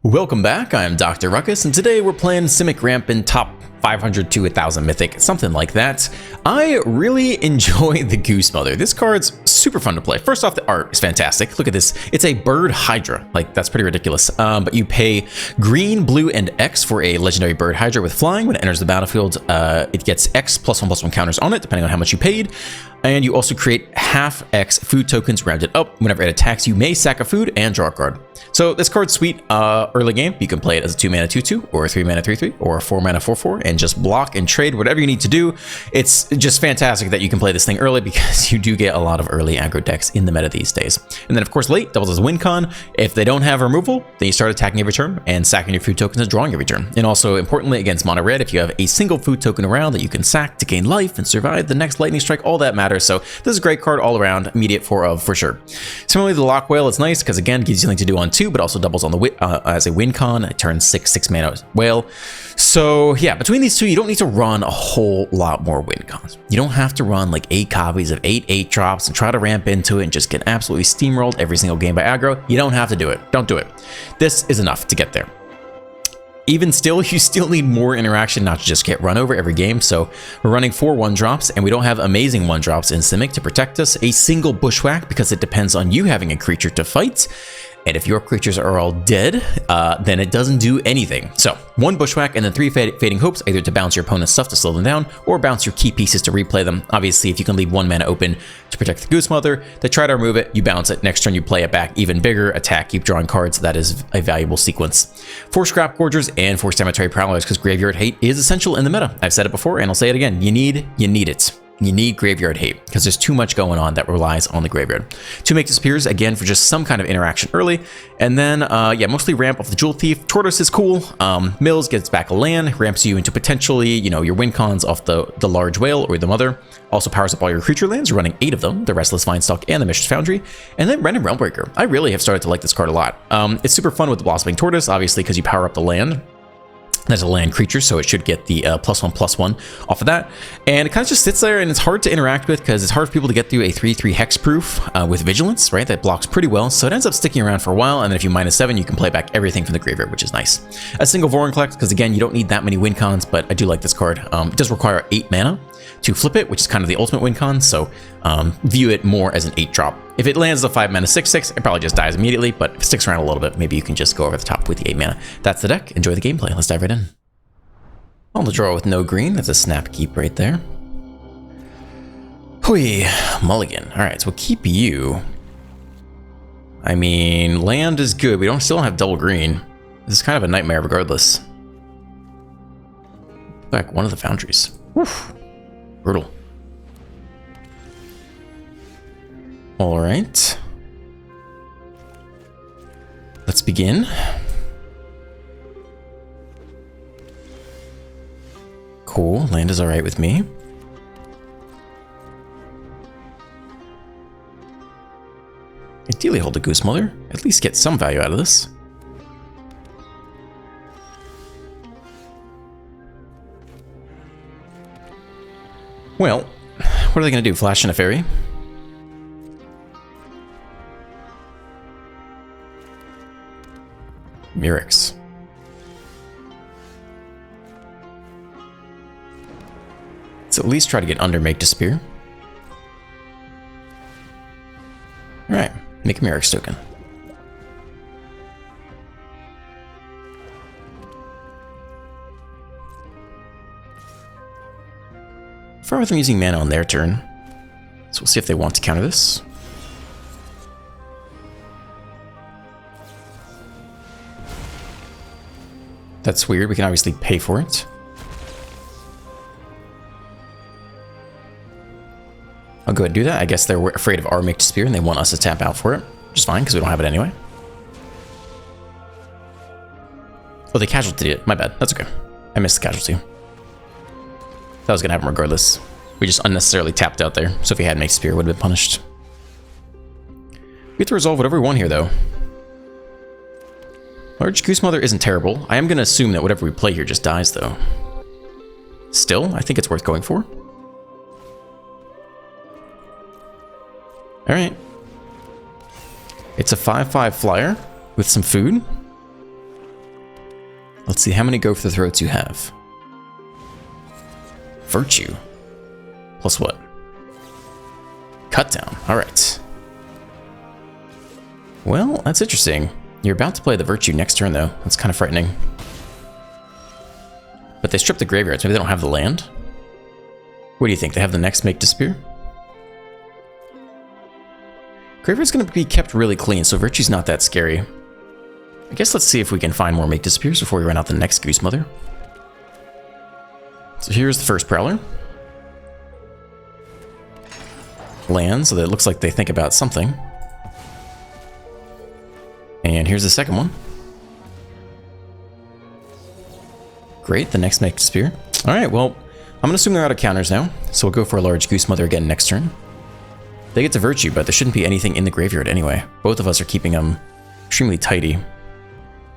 Welcome back, I'm Dr. Ruckus, and today we're playing SIMIC ramp in top 500 to 1000 Mythic, something like that. I really enjoy the Goose Mother. This card's super fun to play. First off, the art is fantastic. Look at this. It's a bird hydra. Like, that's pretty ridiculous. But you pay green, blue, and X for a legendary bird hydra with flying. When it enters the battlefield, it gets X +1/+1 counters on it, depending on how much you paid. And you also create half X food tokens rounded up. Whenever it attacks, you may sack a food and draw a card. So this card's sweet early game. You can play it as a 2-mana 2/2, or a 3-mana 3/3, or a 4-mana 4/4, and just block and trade whatever you need to do. It's just fantastic that you can play this thing early because you do get a lot of early aggro decks in the meta these days. And then of course late doubles as win con. If they don't have removal, then you start attacking every turn and sacking your food tokens and drawing every turn. And also importantly against mono red, if you have a single food token around that you can sack to gain life and survive the next lightning strike, all that matters. So this is a great card all around, immediate 4 of for sure. Similarly, the Lock Whale is nice because again gives you something to do on 2, but also doubles on the as a win con. It turns 6-6-mana whale. So yeah, between these two, you don't need to run a whole lot more win cons. You don't have to run like 8 copies of 8 drops and try to ramp into it and just get absolutely steamrolled every single game by aggro. You don't have to do it. Don't do it. This is enough to get there. Even still, you still need more interaction, not to just get run over every game. So we're running 4 1-drops, and we don't have amazing 1-drops in SIMIC to protect us. A single bushwhack, because it depends on you having a creature to fight. And if your creatures are all dead, then it doesn't do anything. So 1 bushwhack and then 3 fading hopes, either to bounce your opponent's stuff to slow them down, or bounce your key pieces to replay them. Obviously, if you can leave 1 mana open to protect the Goose Mother, they try to remove it, you bounce it. Next turn, you play it back even bigger, attack, keep drawing cards. That is a valuable sequence. 4 Scrap Gorgers and 4 Cemetery Prowlers, because Graveyard Hate is essential in the meta. I've said it before, and I'll say it again. You need it. You need Graveyard Hate because there's too much going on that relies on the graveyard. 2 Make Disappears, again, for just some kind of interaction early. And then, yeah, mostly ramp off the Jewel Thief. Tortoise is cool. Mills gets back a land, ramps you into potentially, you know, your win cons off the large whale or the mother. Also powers up all your creature lands, running 8 of them, the Restless Vinestalk and the Mishra's Foundry. And then Random Realmbreaker. I really have started to like this card a lot. It's super fun with the Blossoming Tortoise, obviously, because you power up the land. There's a land creature, so it should get the +1/+1 off of that. And it kind of just sits there, and it's hard to interact with because it's hard for people to get through a 3/3 hexproof with Vigilance, right? That blocks pretty well, so it ends up sticking around for a while, and then if you -7, you can play back everything from the graveyard, which is nice. A single Vorinclex, because again, you don't need that many win cons, but I do like this card. It does require 8 mana to flip it, which is kind of the ultimate win con, so view it more as an 8-drop. If it lands a 5-mana 6/6, it probably just dies immediately, but if it sticks around a little bit, maybe you can just go over the top with the 8 mana. That's the deck. Enjoy the gameplay. Let's dive right in. On the draw with no green. That's a snap keep right there. Hui, mulligan. All right, so we'll keep you. I mean, land is good. We still don't have double green. This is kind of a nightmare regardless. Back one of the foundries. Woof. Brutal. All right. Let's begin. Cool, land is all right with me. Ideally hold the Goose Mother, at least get some value out of this. Well, what are they gonna do, flash in a fairy? Mirrex. Let's at least try to get under Make Disappear. Alright, make a Mirrex token. Far with them using mana on their turn. So we'll see if they want to counter this. That's weird, we can obviously pay for it. I'll go ahead and do that. I guess they're afraid of our Make Disappear and they want us to tap out for it. Which is fine, because we don't have it anyway. Oh, they casualtied it. My bad. That's okay. I missed the casualty. That was going to happen regardless. We just unnecessarily tapped out there. So if he had Make Disappear, it would have been punished. We have to resolve whatever we want here, though. Large Goose Mother isn't terrible. I am going to assume that whatever we play here just dies, though. Still, I think it's worth going for. Alright. It's a 5/5 flyer with some food. Let's see how many go for the throats you have. Virtue. Plus what? Cut down. Alright. Well, that's interesting. You're about to play the Virtue next turn, though. That's kind of frightening. But they stripped the graveyards. Maybe they don't have the land? What do you think? They have the next Make Disappear? Graveyard's going to be kept really clean, so Virtue's not that scary. I guess let's see if we can find more Make Disappears before we run out the next Goose Mother. So here's the first Prowler. Land, so that it looks like they think about something. And here's the second one. Great, the next Make Disappear. Alright, well, I'm gonna assume they're out of counters now, so we'll go for a large Goose Mother again next turn. They get to Virtue, but there shouldn't be anything in the graveyard anyway. Both of us are keeping them extremely tidy.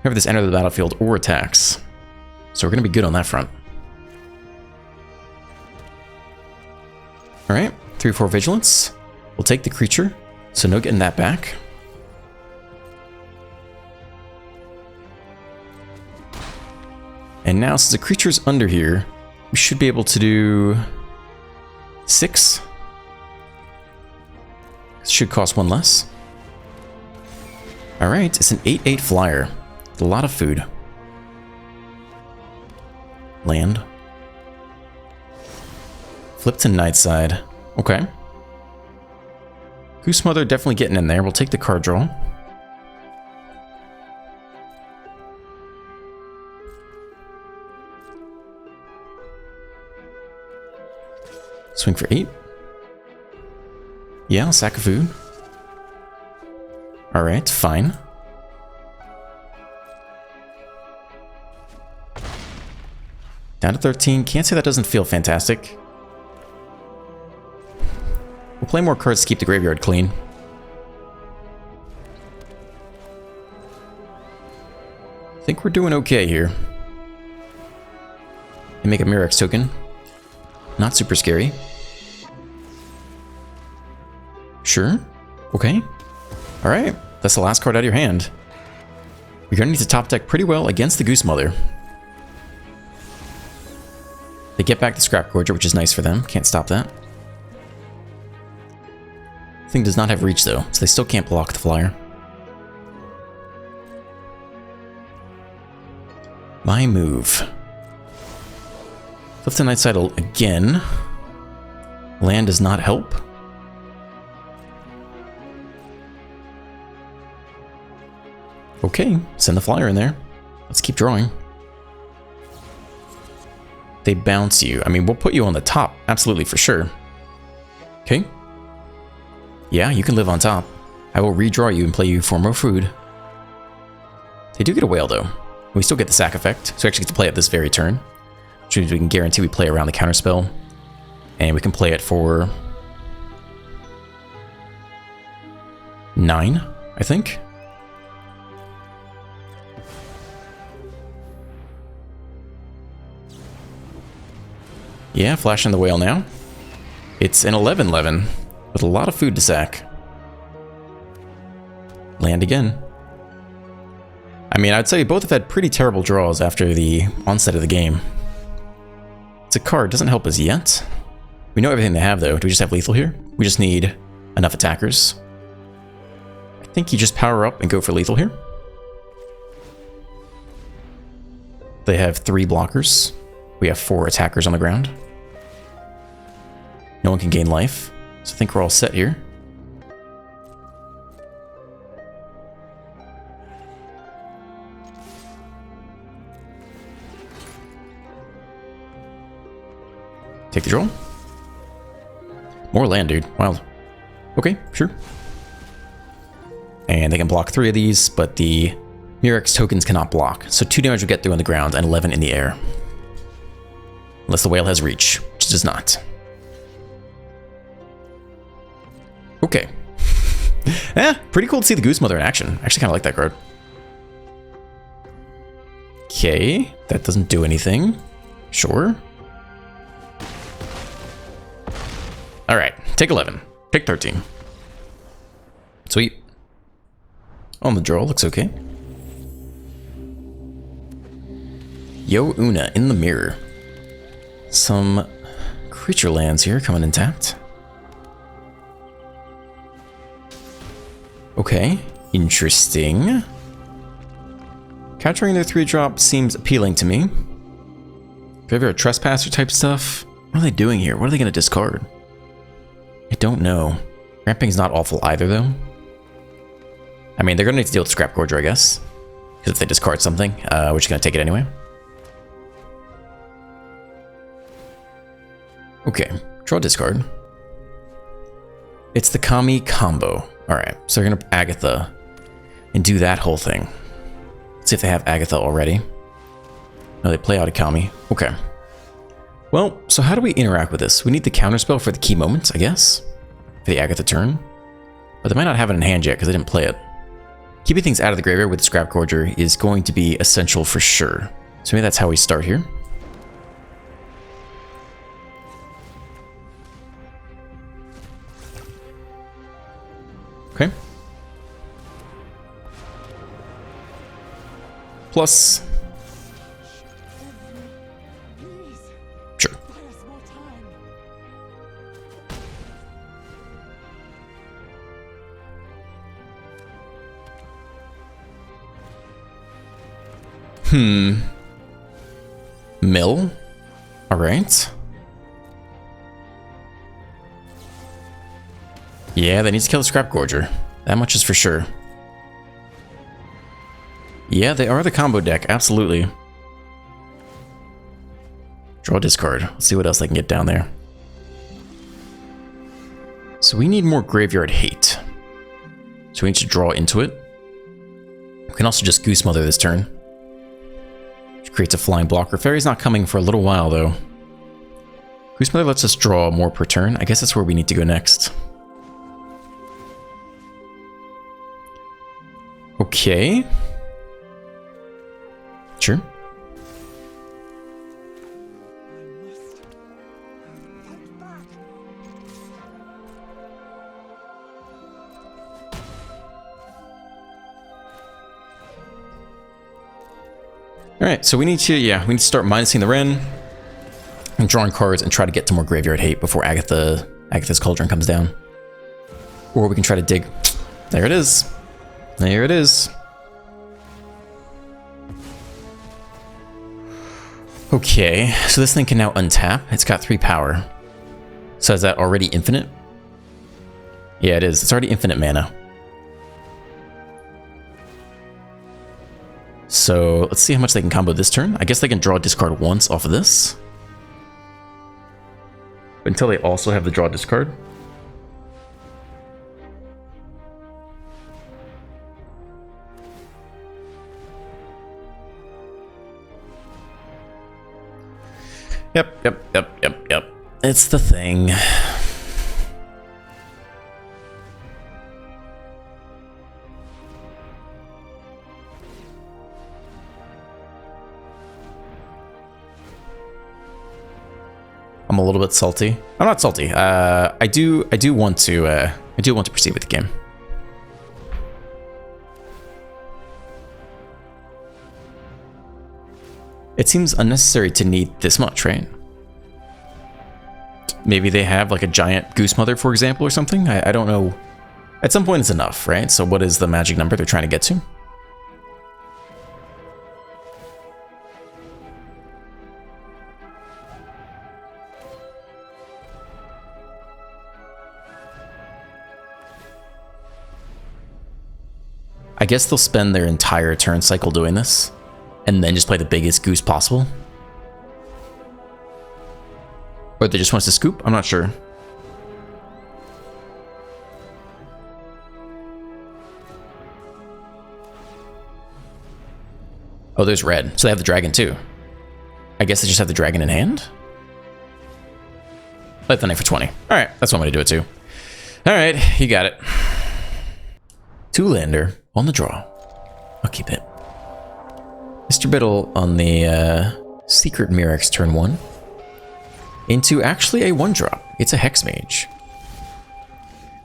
Whenever this enters the battlefield or attacks. So we're gonna be good on that front. Alright, 3/4 Vigilance. We'll take the creature, so no getting that back. And now, since the creature's under here, we should be able to do 6. It should cost 1 less. Alright, it's an 8/8 flyer. A lot of food. Land. Flip to Nightside. Okay. Goose Mother definitely getting in there. We'll take the card draw. Swing for 8. Yeah, sack of food. Alright, fine. Down to 13. Can't say that doesn't feel fantastic. We'll play more cards to keep the graveyard clean. I think we're doing okay here. And make a Murex token. Not super scary. Sure. Okay. Alright. That's the last card out of your hand. You're gonna need to top deck pretty well against the Goose Mother. They get back the Scrap Gorger, which is nice for them. Can't stop that. Thing does not have reach though, so they still can't block the flyer. My move. Flip to Nightside again. Land does not help. Okay, send the flyer in there. Let's keep drawing. They bounce you. I mean, we'll put you on the top, absolutely, for sure. Okay. Yeah, you can live on top. I will redraw you and play you for more food. They do get a whale, though. We still get the sack effect, so we actually get to play it this very turn. Which means we can guarantee we play around the counterspell. And we can play it for 9, I think. Yeah, flashing the whale now. It's an 11/11 with a lot of food to sack. Land again. I mean, I'd say both have had pretty terrible draws after the onset of the game. It's a card, doesn't help us yet. We know everything they have though. Do we just have lethal here? We just need enough attackers. I think you just power up and go for lethal here. They have 3 blockers. We have 4 attackers on the ground. No one can gain life, so I think we're all set here. Take the draw. More land, dude. Wild. Okay, sure. And they can block 3 of these, but the Murex tokens cannot block. So 2 damage will get through on the ground and 11 in the air. Unless the whale has reach, which it does not. Okay. Pretty cool to see the Goose Mother in action. I actually kind of like that card. Okay, that doesn't do anything. Sure. Alright, take 11. Pick 13. Sweet. On the draw, looks okay. Yo Una in the mirror. Some creature lands here coming in tapped. Okay, interesting. Capturing their 3-drop seems appealing to me. Graveyard Trespasser type stuff. What are they doing here? What are they going to discard? I don't know. Ramping's not awful either, though. I mean, they're going to need to deal with Scrap Gorger, I guess. Because if they discard something, we're just going to take it anyway. Okay, draw discard. It's the Kami combo. Alright, so we're going to Agatha and do that whole thing. Let's see if they have Agatha already. No, they play out a Kami. Okay. Well, so how do we interact with this? We need the counterspell for the key moments, I guess. For the Agatha turn. But they might not have it in hand yet because they didn't play it. Keeping things out of the graveyard with the Scrap Gorger is going to be essential for sure. So maybe that's how we start here. Okay. Plus. Sure. Mill? Alright. Yeah, they need to kill the Scrap Gorger. That much is for sure. Yeah, they are the combo deck, absolutely. Draw discard. Let's see what else they can get down there. So we need more graveyard hate. So we need to draw into it. We can also just Goose Mother this turn. Which creates a flying blocker. Fairy's not coming for a little while, though. Goose Mother lets us draw more per turn. I guess that's where we need to go next. Okay. Sure. Alright, so we need to start minusing the Wrenn and drawing cards and try to get to more graveyard hate before Agatha's Cauldron comes down. Or we can try to dig. There it is. There it is. Okay, so this thing can now untap. It's got 3 power. So is that already infinite? Yeah, it is. It's already infinite mana. So let's see how much they can combo this turn. I guess they can draw discard once off of this. Until they also have the draw discard. Yep. It's the thing. I'm a little bit salty. I'm not salty. I do want to proceed with the game. It seems unnecessary to need this much, right? Maybe they have like a giant Goose Mother, for example, or something. I don't know. At some point it's enough, right? So what is the magic number they're trying to get to? I guess they'll spend their entire turn cycle doing this, and then just play the biggest goose possible. Or they just want us to scoop? I'm not sure. Oh, there's red. So they have the dragon too. I guess they just have the dragon in hand? Play the knight for 20. Alright, that's one way to do it too. Alright, you got it. 2-lander on the draw. I'll keep it. Mr. Biddle on the Secret Mirrex turn 1. Into actually a 1-drop. It's a Hex Mage.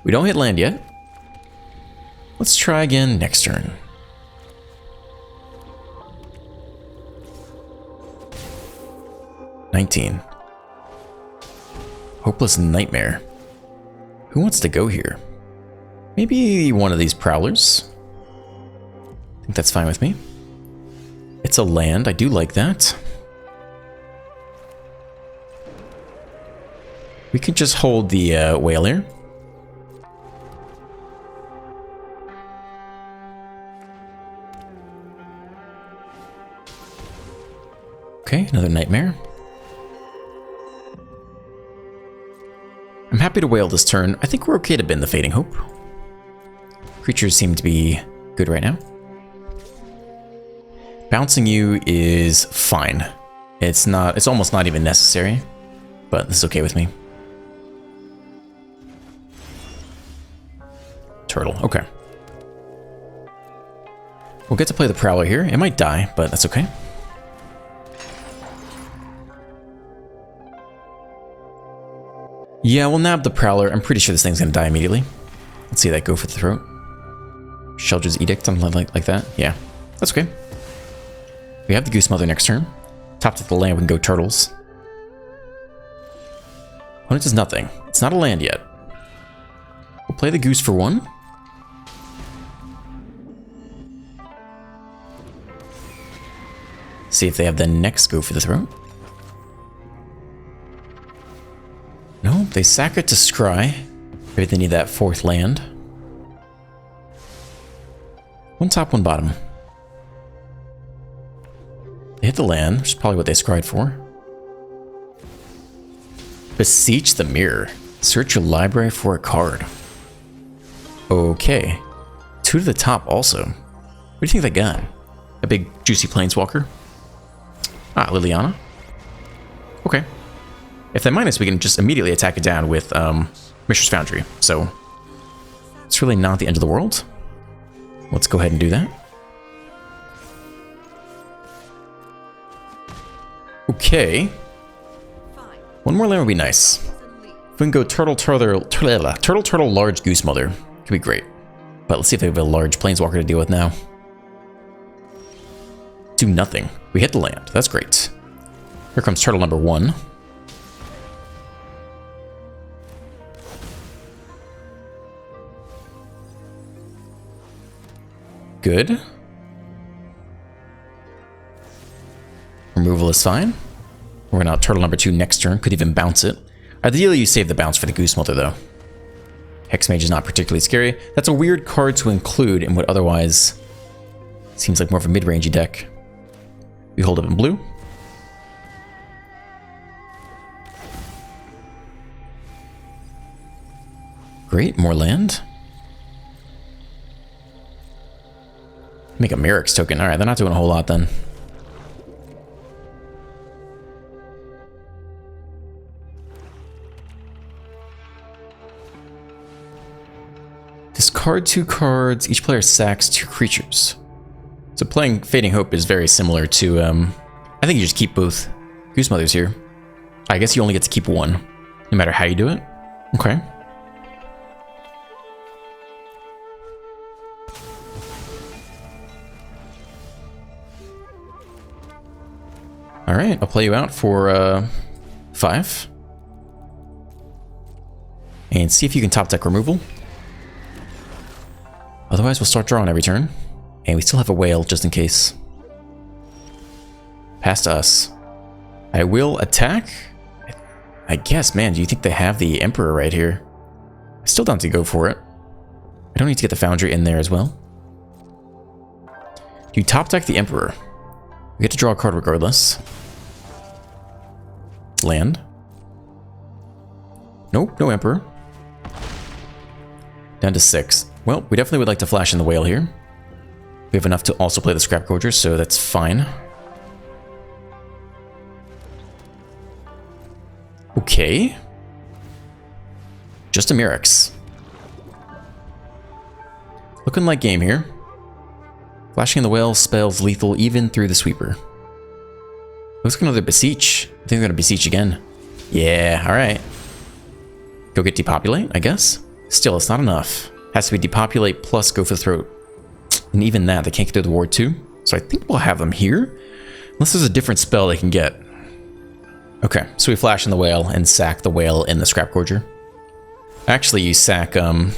We don't hit land yet. Let's try again next turn. 19. Hopeless Nightmare. Who wants to go here? Maybe one of these Prowlers. I think that's fine with me. It's a land. I do like that. We could just hold the whale here. Okay, another Nightmare. I'm happy to whale this turn. I think we're okay to bend the Fading Hope. Creatures seem to be good right now. Bouncing you is fine. It's almost not even necessary, but this is okay with me. Turtle, okay. We'll get to play the Prowler here. It might die, but that's okay. Yeah, we'll nab the Prowler. I'm pretty sure this thing's gonna die immediately. Let's see that go for the throat. Sheldred's Edict, something like that. Yeah, that's okay. We have the Goose Mother next turn. Top to the land, we can go Turtles. Opponent does nothing. It's not a land yet. We'll play the Goose for 1. See if they have the next go for the throat. No, they sack it to Scry. Maybe they need that 4th land. 1 top, 1 bottom. They hit the land, which is probably what they scryed for. Beseech the Mirror. Search your library for a card. Okay. 2 to the top also. What do you think they got? A big juicy planeswalker? Ah, Liliana. Okay. If they minus, we can just immediately attack it down with Mishra's Foundry. So it's really not the end of the world. Let's go ahead and do that. Okay. 1 more land would be nice. If we can go Turtle, Large Goose Mother, could be great. But let's see if they have a large Planeswalker to deal with now. Do nothing. We hit the land. That's great. Here comes Turtle number 1. Good. Removal is fine. We're gonna out Turtle number 2 next turn. Could even bounce it. Ideally, you save the bounce for the Goose Mother, though. Hexmage is not particularly scary. That's a weird card to include in what otherwise seems like more of a mid-rangey deck. We hold up in blue. Great, more land. Make a Merrick's token. Alright, they're not doing a whole lot then. Discard 2 cards. Each player sacks 2 creatures. So playing Fading Hope is very similar to, I think you just keep both Goose Mothers here. I guess you only get to keep 1, no matter how you do it. Okay. Alright, I'll play you out for 5. And see if you can top deck removal. Otherwise, we'll start drawing every turn. And we still have a whale, just in case. Past us. I will attack. I guess, man, do you think they have the Emperor right here? I still don't have to go for it. I don't need to get the Foundry in there as well. You top deck the Emperor. We get to draw a card regardless. Land. Nope, no Emperor. Down to 6. Well, we definitely would like to flash in the whale here. We have enough to also play the Scrap Gorger, so that's fine. Okay. Just a Mirrex. Looking like game here. Flashing in the whale spells lethal even through the sweeper. Looks like another Beseech. I think they're gonna Beseech again. Yeah, alright. Go get Depopulate, I guess. Still, it's not enough. Has to be Depopulate plus go for the throat. And even that, they can't get through the ward too. So I think we'll have them here. Unless there's a different spell they can get. Okay, so we flash in the whale and sack the whale in the Scrap Gorger. Actually, you sack, You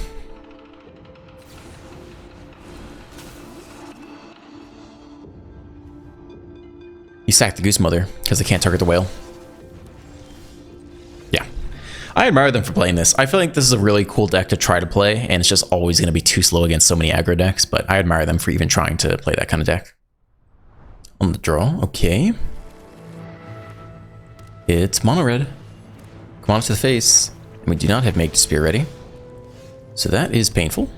sack the Goose Mother, because they can't target the whale. Yeah. I admire them for playing this. I feel like this is a really cool deck to try to play, and it's just always going to be too slow against so many aggro decks, but I admire them for even trying to play that kind of deck. On the draw, okay. It's mono red. Come on to the face. And we do not have Make to Spear ready. So that is painful.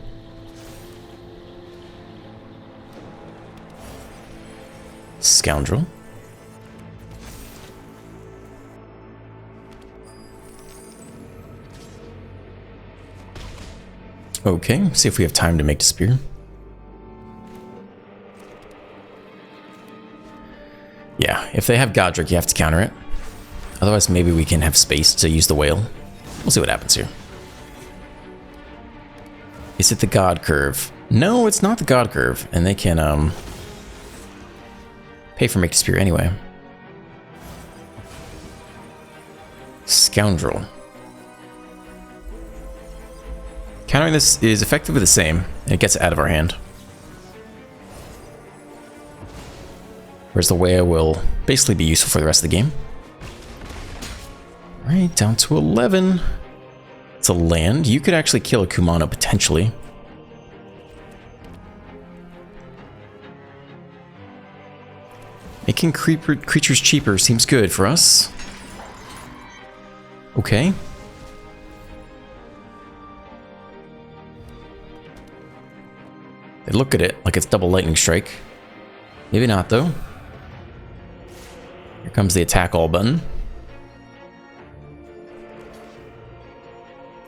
Scoundrel. Okay, see if we have time to Make to Spear. Yeah, if they have Godric, you have to counter it. Otherwise, maybe we can have space to use the whale. We'll see what happens here. Is it the God Curve? No, it's not the God Curve. And they can, pay for Make to Spear anyway. Scoundrel. Countering this is effectively the same, and it gets it out of our hand. Whereas the whale will basically be useful for the rest of the game. Alright, down to 11. It's a land. You could actually kill a Kumano, potentially. Making creatures cheaper seems good for us. Okay. They look at it like it's double lightning strike. Maybe not, though. Here comes the attack all button.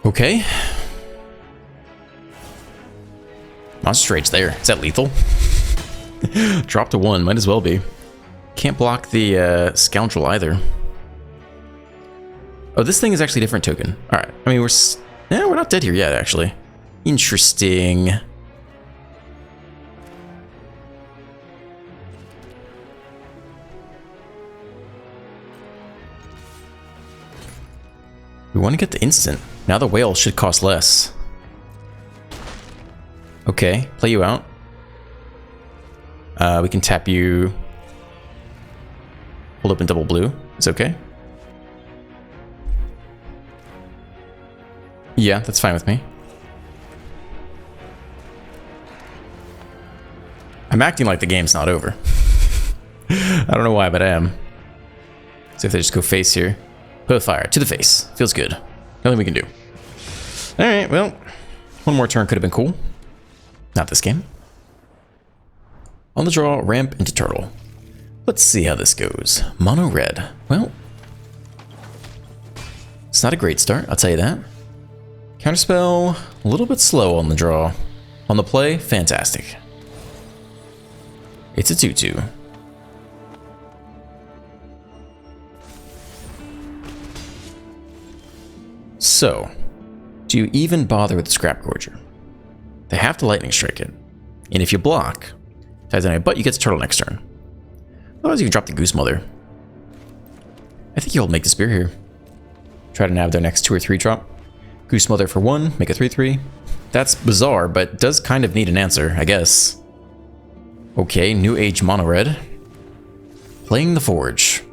Okay. Monster Rage there. Is that lethal? Drop to 1. Might as well be. Can't block the Scoundrel either. Oh, this thing is actually a different token. Alright. I mean, we're not dead here yet, actually. Interesting. We want to get the instant. Now the whale should cost less. Okay, play you out. We can tap you. Hold up in double blue. It's okay. Yeah, that's fine with me. I'm acting like the game's not over. I don't know why, but I am. So if they just go face here. Put fire to the face. Feels good. Nothing we can do. Alright, well, one more turn could have been cool. Not this game. On the draw, ramp into turtle. Let's see how this goes. Mono red. Well, it's not a great start, I'll tell you that. Counterspell, a little bit slow on the draw. On the play, fantastic. It's a 2/2. So, do you even bother with the Scrap Gorger? They have to lightning strike it. And if you block, but you get to turtle next turn. Otherwise, you can drop the Goose Mother. I think you'll make the spear here. Try to nab their next 2 or 3 drop. Goose Mother for 1, make a 3/3. That's bizarre, but does kind of need an answer, I guess. Okay, New Age Mono Red. Playing the Forge.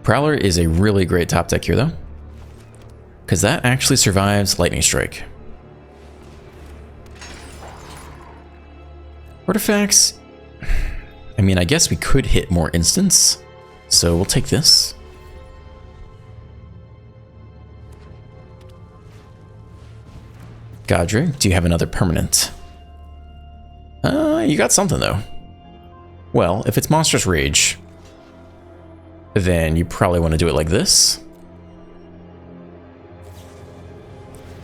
Prowler is a really great top deck here, though. Because that actually survives Lightning Strike. Artifacts. I mean, I guess we could hit more instants. So we'll take this. Godric, do you have another permanent? You got something, though. Well, if it's Monstrous Rage, then you probably want to do it like this.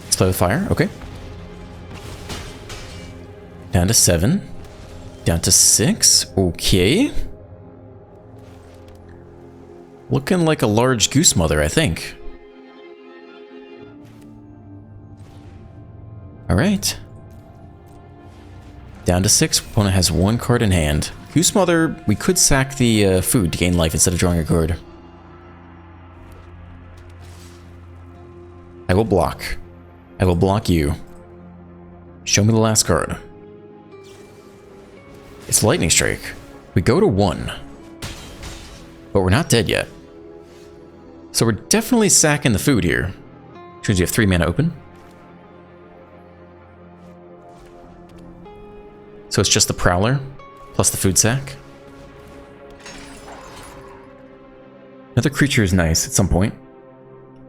Let's play with fire, okay. Down to 7. Down to 6, okay. Looking like a large Goose Mother, I think. Alright. Down to 6, opponent has 1 card in hand. Goose Mother, we could sack the food to gain life instead of drawing a card. I will block. I will block you. Show me the last card. It's Lightning Strike. We go to 1. But we're not dead yet. So we're definitely sacking the food here. Which means you have 3 mana open. So it's just the Prowler plus the food sack. Another creature is nice at some point.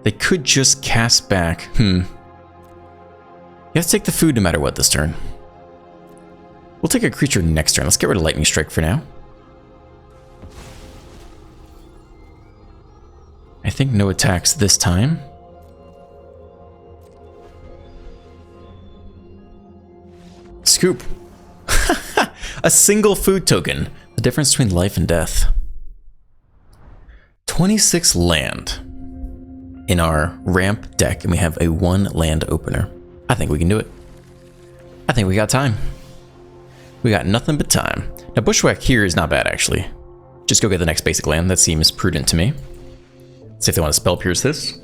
They could just cast back. You have to take the food no matter what this turn. We'll take a creature next turn. Let's get rid of Lightning Strike for now. I think no attacks this time. Scoop. A single food token. The difference between life and death. 26 land in our ramp deck, and we have a 1 land opener. I think we can do it. I think we got time. We got nothing but time. Now, Bushwhack here is not bad, actually. Just go get the next basic land. That seems prudent to me. Let's see if they want to Spell Pierce this.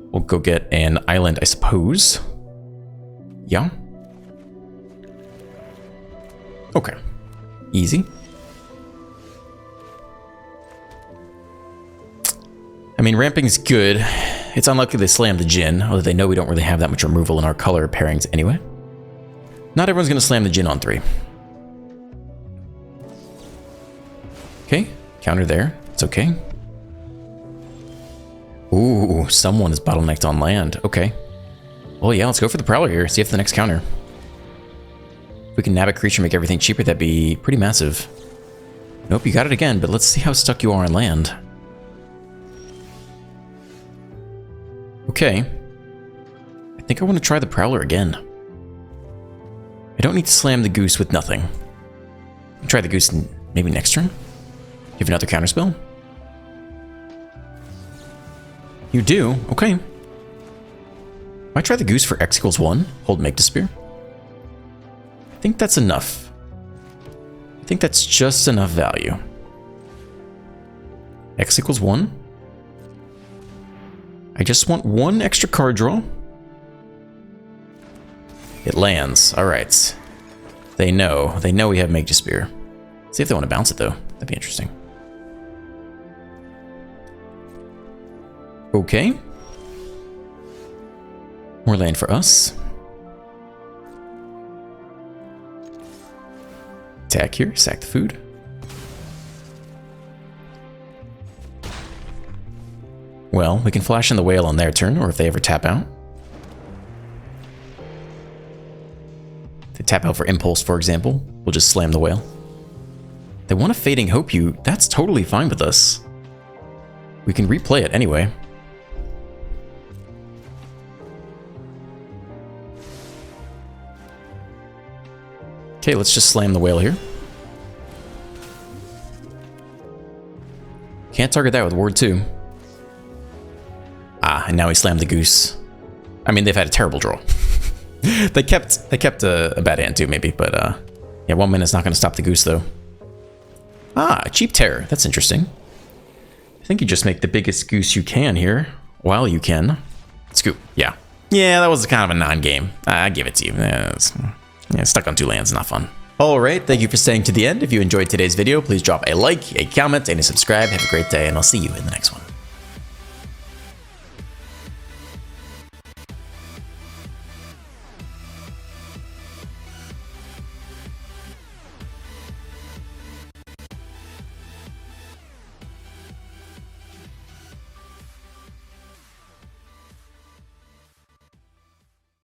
We'll go get an island, I suppose. Yeah. Okay. Easy. I mean, ramping's good. It's unlikely they slam the Djinn, although they know we don't really have that much removal in our color pairings anyway. Not everyone's going to slam the Djinn on 3. Okay, counter there. It's okay. Ooh, someone is bottlenecked on land. Okay. Well, yeah, let's go for the Prowler here. See if the next counter. If we can nab a creature, make everything cheaper, that'd be pretty massive. Nope, you got it again, but let's see how stuck you are on land. Okay. I think I want to try the Prowler again. I don't need to slam the Goose with nothing. I'll try the Goose maybe next turn. You have another counterspell? You do? Okay. Might try the Goose for X equals 1. Hold Make Despair. I think that's enough. I think that's just enough value. X equals 1. I just want 1 extra card draw. It lands. Alright. They know. They know we have Make Despair. See if they want to bounce it, though. That'd be interesting. Okay. More land for us. Attack here. Sack the food. Well, we can flash in the whale on their turn, or if they ever tap out. If they tap out for Impulse, for example, we'll just slam the whale. They want to Fading Hope you. That's totally fine with us. We can replay it anyway. Okay, let's just slam the whale here. Can't target that with Ward 2. Ah, and now he slammed the Goose. I mean, they've had a terrible draw. they kept a bad hand too, maybe, but yeah, 1 minute's not going to stop the Goose though. Ah, cheap terror. That's interesting. I think you just make the biggest Goose you can here, while you can. Scoop. Yeah. Yeah, that was kind of a non-game. I give it to you. Yeah, stuck on 2 lands, not fun. Alright, thank you for staying to the end. If you enjoyed today's video, please drop a like, a comment, and a subscribe. Have a great day, and I'll see you in the next one.